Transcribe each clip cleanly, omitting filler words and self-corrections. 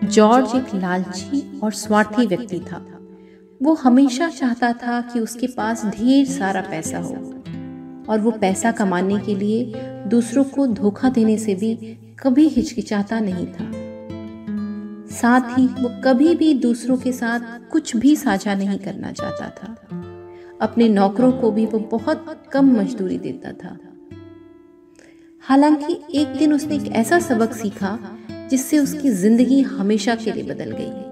George एक लालची और स्वार्थी व्यक्ति था। वो हमेशा चाहता था कि उसके पास ढेर सारा पैसा हो और वो पैसा कमाने के लिए दूसरों को धोखा देने से भी कभी हिचकिचाता नहीं था। साथ ही वो कभी भी दूसरों के साथ कुछ भी साझा नहीं करना चाहता था। अपने नौकरों को भी वो बहुत कम मजदूरी देता था। हालांकि एक दिन उसने एक ऐसा सबक सीखा जिससे उसकी जिंदगी हमेशा के लिए बदल गई।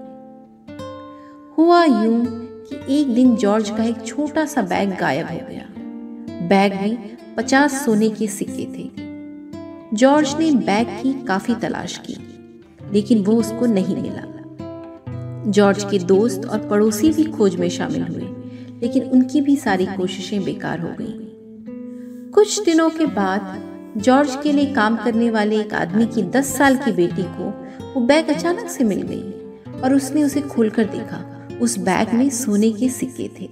हुआ यूं कि एक दिन जॉर्ज का एक छोटा सा बैग गायब हो गया। बैग में 50 सोने के सिक्के थे। जॉर्ज ने बैग की काफी तलाश की, लेकिन वो उसको नहीं मिला। जॉर्ज के दोस्त और पड़ोसी भी खोज में शामिल हुए, लेकिन उनकी भी सारी कोशिशें बेकार हो गईं। कुछ दिनों के बाद जॉर्ज के लिए काम करने वाले एक आदमी की 10 साल की बेटी को वो बैग अचानक से मिल गई और उसने उसे खोलकर देखा। उस बैग में सोने के सिक्के थे।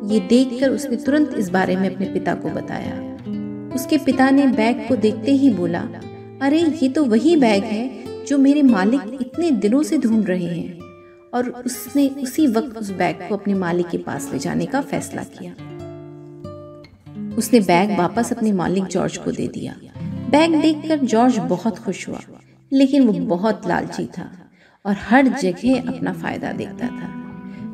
ये देखकर उसने तुरंत इस बारे में अपने पिता को बताया। उसके पिता ने बैग को देखते ही बोला, अरे ये तो वही बैग है जो मेरे मालिक इतने दिनों से ढूंढ रहे हैं। और उसने उसी वक्त उस बैग को अपने मालिक के पास ले जाने का फैसला किया। उसने बैग वापस अपने मालिक जॉर्ज को दे दिया। बैग देखकर जॉर्ज बहुत खुश हुआ, लेकिन वो बहुत लालची था और हर जगह अपना फायदा देखता था।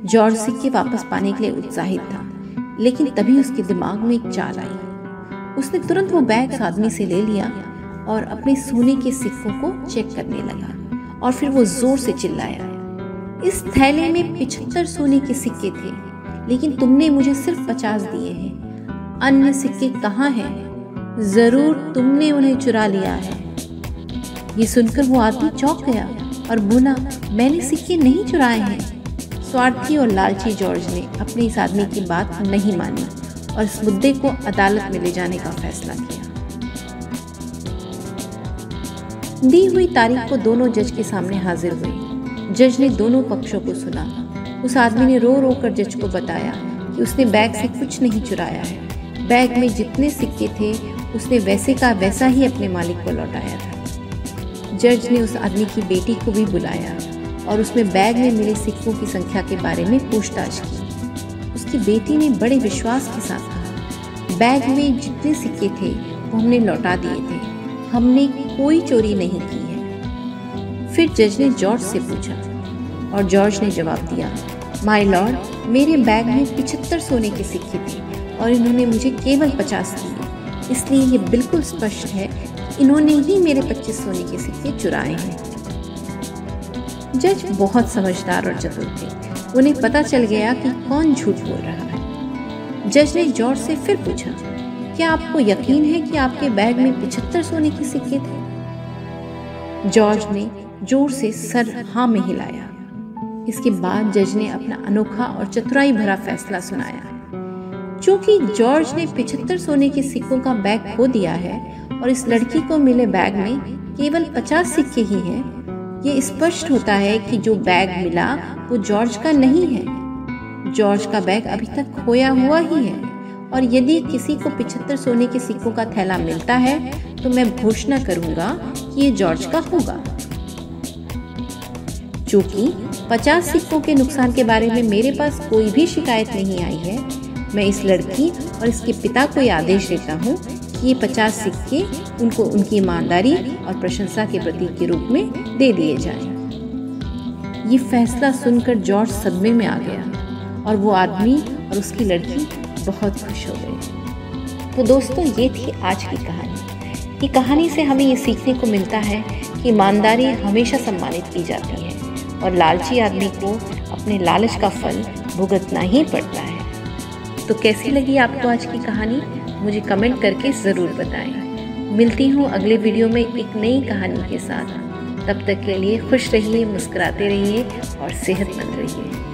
जॉर्ज सिक्के वापस पाने के लिए उत्साहित था, लेकिन तभी उसके दिमाग में एक चाल आई। उसने तुरंत वो बैग उस आदमी से ले लिया और अपने सोने के सिक्कों को चेक करने लगा और फिर वो जोर से चिल्लाया, इस थैले में 75 सोने के सिक्के थे, लेकिन तुमने मुझे सिर्फ 50 दिए हैं। अन्य सिक्के कहाँ हैं? जरूर तुमने उन्हें चुरा लिया है। ये सुनकर वो आदमी चौंक गया और बोला, मैंने सिक्के नहीं चुराए हैं। स्वार्थी और लालची जॉर्ज ने अपने इस आदमी की बात नहीं मानी और इस मुद्दे को अदालत में ले जाने का फैसला किया। दी हुई तारीख को दोनों जज के सामने हाजिर हुए। जज ने दोनों पक्षों को सुना। उस आदमी ने रो रो कर जज को बताया कि उसने बैग से कुछ नहीं चुराया है। बैग में जितने सिक्के थे उसने वैसे का वैसा ही अपने मालिक को लौटाया था। जज ने उस आदमी की बेटी को भी बुलाया और उसमें बैग में मिले सिक्कों की संख्या के बारे में पूछताछ की। उसकी बेटी ने बड़े विश्वास के साथ कहा, बैग में जितने सिक्के थे वो हमने लौटा दिए थे, हमने कोई चोरी नहीं की है। फिर जज ने जॉर्ज से पूछा और जॉर्ज ने जवाब दिया, माय लॉर्ड, मेरे बैग में 75 सोने के सिक्के थे और इन्होंने मुझे केवल 50 दिए, इसलिए ये बिल्कुल स्पष्ट है कि इन्होंने ही मेरे 25 सोने के सिक्के चुराए हैं। जज बहुत समझदार और चतुर थे। उन्हें पता चल गया कि कौन झूठ बोल रहा है। जज ने जॉर्ज से फिर पूछा, क्या आपको यकीन है कि आपके बैग में 75 सोने के सिक्के थे? जॉर्ज ने जोर से सर हाँ में हिलाया। इसके बाद जज ने अपना अनोखा और चतुराई भरा फैसला सुनाया। चूंकि जॉर्ज ने 75 सोने के सिक्कों का बैग खो दिया है और इस लड़की को मिले बैग में केवल 50 सिक्के ही हैं, ये स्पष्ट होता है कि जो बैग मिला वो जॉर्ज का नहीं है। जॉर्ज का बैग अभी तक खोया हुआ ही है और यदि किसी को 75 सोने के सिक्कों का थैला मिलता है तो मैं घोषणा करूंगा कि ये जॉर्ज का होगा। चूंकि 50 सिक्कों के नुकसान के बारे में मेरे पास कोई भी शिकायत नहीं आई है, मैं इस लड़की और इसके पिता को यह आदेश देता हूँ कि ये 50 सिक्के उनको उनकी ईमानदारी और प्रशंसा के प्रतीक के रूप में दे दिए जाएं। ये फैसला सुनकर जॉर्ज सदमे में आ गया और वो आदमी और उसकी लड़की बहुत खुश हो गए। तो दोस्तों, ये थी आज की कहानी। ये कहानी से हमें ये सीखने को मिलता है कि ईमानदारी हमेशा सम्मानित की जाती है और लालची आदमी को अपने लालच का फल भुगतना ही पड़ता है। तो कैसी लगी आपको आज की कहानी? मुझे कमेंट करके ज़रूर बताएं। मिलती हूँ अगले वीडियो में एक नई कहानी के साथ। तब तक के लिए खुश रहिए, मुस्कुराते रहिए और सेहतमंद रहिए।